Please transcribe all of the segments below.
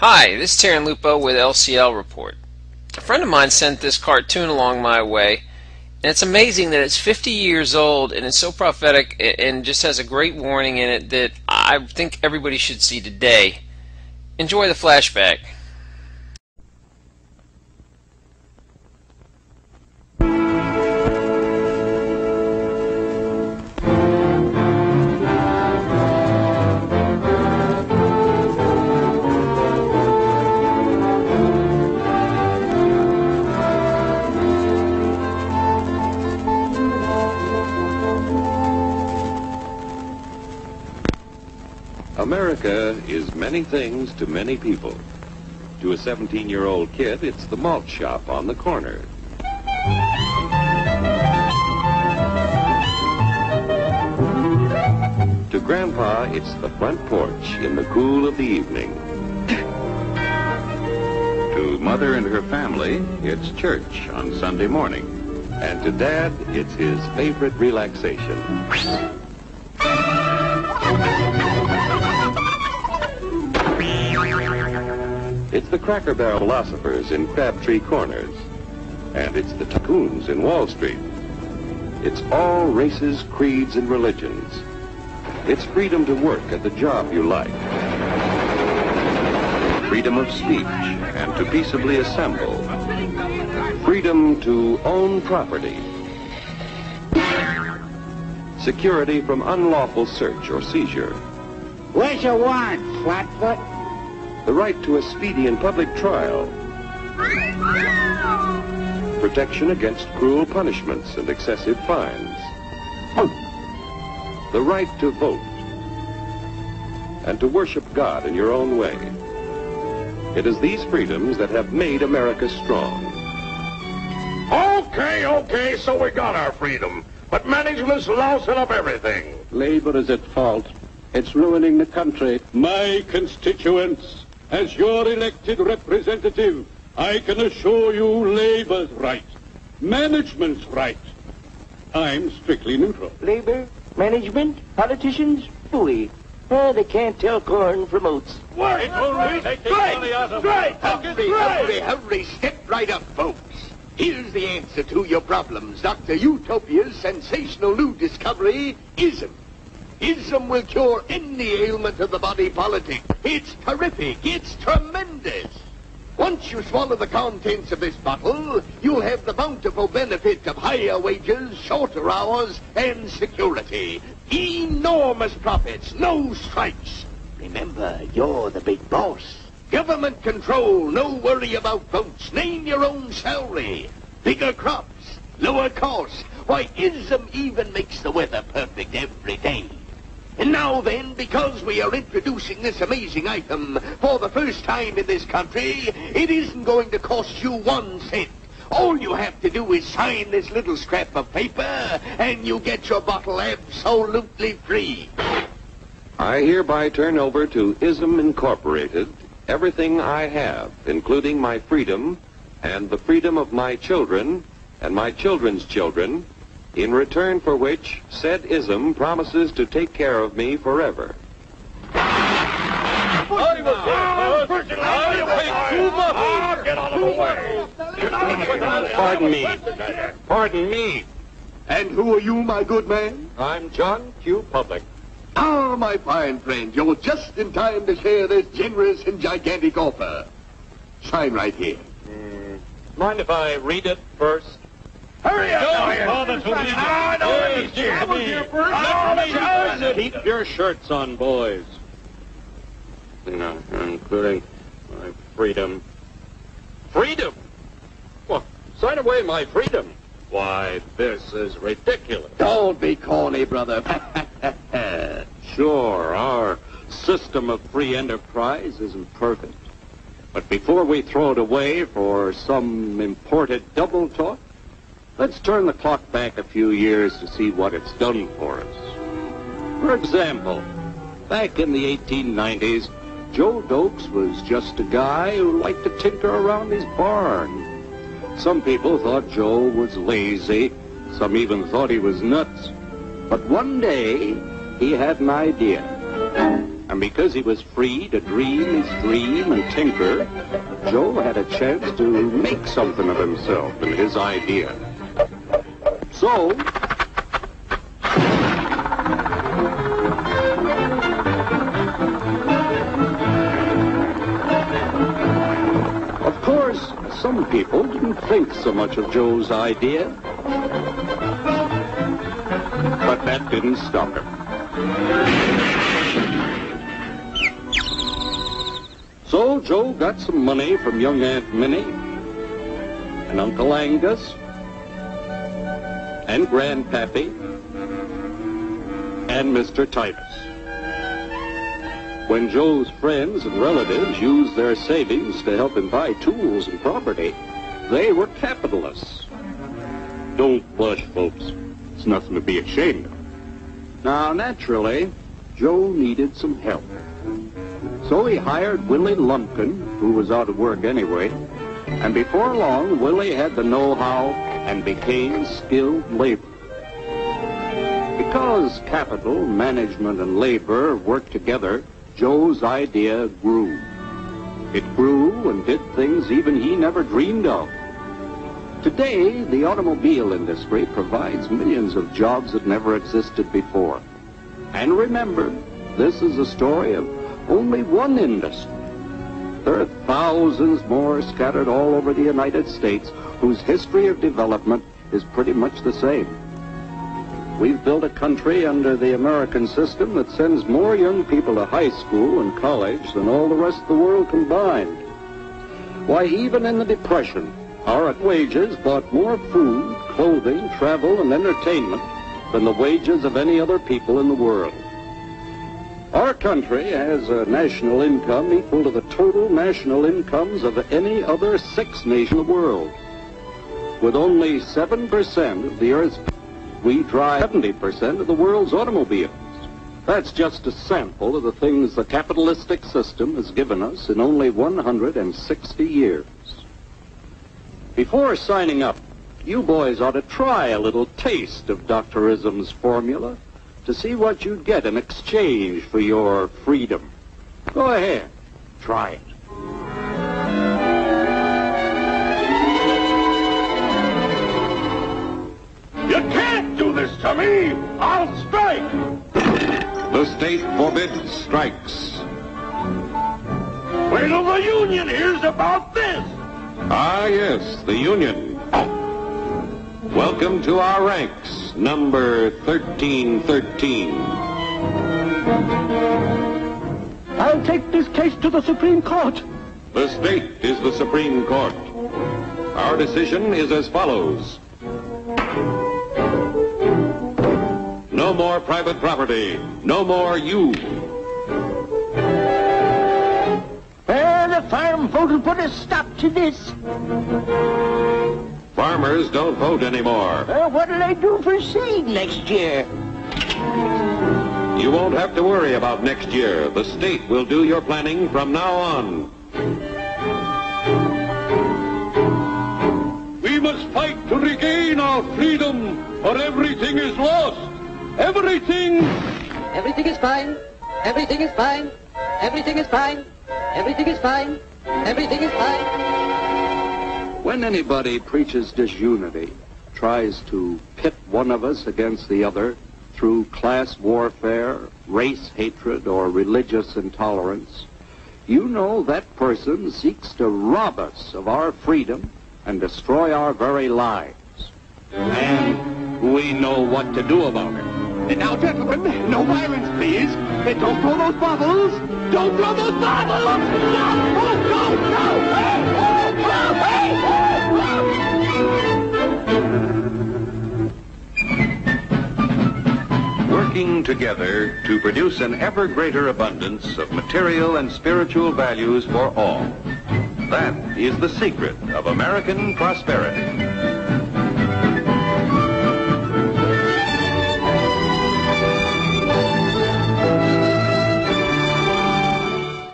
Hi, this is Terran Lupo with LCL Report. A friend of mine sent this cartoon along my way, and it's amazing that it's 50 years old and it's so prophetic and just has a great warning in it that I think everybody should see today. Enjoy the flashback. America is many things to many people. To a 17-year-old kid, it's the malt shop on the corner. To Grandpa, it's the front porch in the cool of the evening. To Mother and her family, it's church on Sunday morning. And to Dad, it's his favorite relaxation. It's the Cracker Barrel philosophers in Crabtree Corners. And it's the tycoons in Wall Street. It's all races, creeds, and religions. It's freedom to work at the job you like. Freedom of speech and to peaceably assemble. Freedom to own property. Security from unlawful search or seizure. Where's your warrant, Flatfoot? The right to a speedy and public trial. Protection against cruel punishments and excessive fines. The right to vote. And to worship God in your own way. It is these freedoms that have made America strong. Okay, so we got our freedom. But management's lousing up everything. Labor is at fault. It's ruining the country. My constituents, as your elected representative, I can assure you Labor's right. Management's right. I'm strictly neutral. Labor, management, politicians, fooey. They can't tell corn from oats. What? Hurry, step right up, folks. Here's the answer to your problems. Dr. Utopia's sensational new discovery, ism. Ism will cure any ailment of the body politic. It's terrific. It's tremendous. Once you swallow the contents of this bottle, you'll have the bountiful benefit of higher wages, shorter hours, and security. Enormous profits, no strikes. Remember, you're the big boss. Government control, no worry about votes. Name your own salary. Bigger crops, lower costs. Why, ism even makes the weather perfect every day. And now then, because we are introducing this amazing item for the first time in this country, it isn't going to cost you 1 cent. All you have to do is sign this little scrap of paper, and you get your bottle absolutely free. I hereby turn over to ISM Incorporated everything I have, including my freedom and the freedom of my children and my children's children, in return for which said ISM promises to take care of me forever. Get out of the way. Pardon me. And who are you, my good man? I'm John Q. Public. Ah, my fine friend, you're just in time to share this generous and gigantic offer. Sign right here. Mind if I read it first? Hurry up! Keep your shirts on, boys. No, including my freedom. Freedom? Well, sign away my freedom. Why, this is ridiculous. Don't be corny, brother. Sure, our system of free enterprise isn't perfect. But before we throw it away for some imported double talk, let's turn the clock back a few years to see what it's done for us. For example, back in the 1890s, Joe Dokes was just a guy who liked to tinker around his barn. Some people thought Joe was lazy. Some even thought he was nuts. But one day, he had an idea. And because he was free to dream his dream and tinker, Joe had a chance to make something of himself and his idea. So, of course, some people didn't think so much of Joe's idea, but that didn't stop him. So Joe got some money from young Aunt Minnie and Uncle Angus and Grandpappy and Mr. Titus. When Joe's friends and relatives used their savings to help him buy tools and property, they were capitalists. Don't blush, folks. It's nothing to be ashamed of. Now, naturally, Joe needed some help. So he hired Willie Lumpkin, who was out of work anyway, and before long, Willie had the know-how and became skilled labor. Because capital, management, and labor worked together, Joe's idea grew. It grew and did things even he never dreamed of. Today, the automobile industry provides millions of jobs that never existed before. And remember, this is a story of only one industry. There are thousands more scattered all over the United States whose history of development is pretty much the same. We've built a country under the American system that sends more young people to high school and college than all the rest of the world combined. Why, even in the Depression, our wages bought more food, clothing, travel, and entertainment than the wages of any other people in the world. Our country has a national income equal to the total national incomes of any other 6 nations in the world. With only 7% of the Earth's people, we drive 70% of the world's automobiles. That's just a sample of the things the capitalistic system has given us in only 160 years. Before signing up, you boys ought to try a little taste of Dr. Ism's formula to see what you'd get in exchange for your freedom. Go ahead, try it. You can't do this to me! I'll strike! The state forbids strikes. Wait till the union hears about this! Ah, yes, the union. Welcome to our ranks, number 1313. I'll take this case to the Supreme Court. The state is the Supreme Court. Our decision is as follows. No more private property. No more you. Well, the farm vote will put a stop to this. Farmers don't vote anymore. What'll they do for seed next year? You won't have to worry about next year. The state will do your planning from now on. We must fight to regain our freedom, or everything is lost. Everything! Everything is fine. Everything is fine. Everything is fine. Everything is fine. Everything is fine. When anybody preaches disunity, tries to pit one of us against the other through class warfare, race hatred, or religious intolerance, you know that person seeks to rob us of our freedom and destroy our very lives. And we know what to do about it. Now, gentlemen, no violence, please. Don't throw those bottles. Don't throw those bottles. No! Oh, no! No! Working together to produce an ever greater abundance of material and spiritual values for all. That is the secret of American prosperity.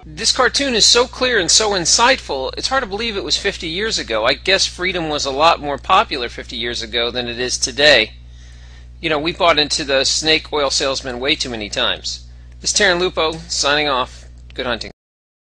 This cartoon is so clear and so insightful, it's hard to believe it was 50 years ago. I guess freedom was a lot more popular 50 years ago than it is today. You know, we bought into the snake oil salesman way too many times. This is Terran Lupo signing off. Good hunting.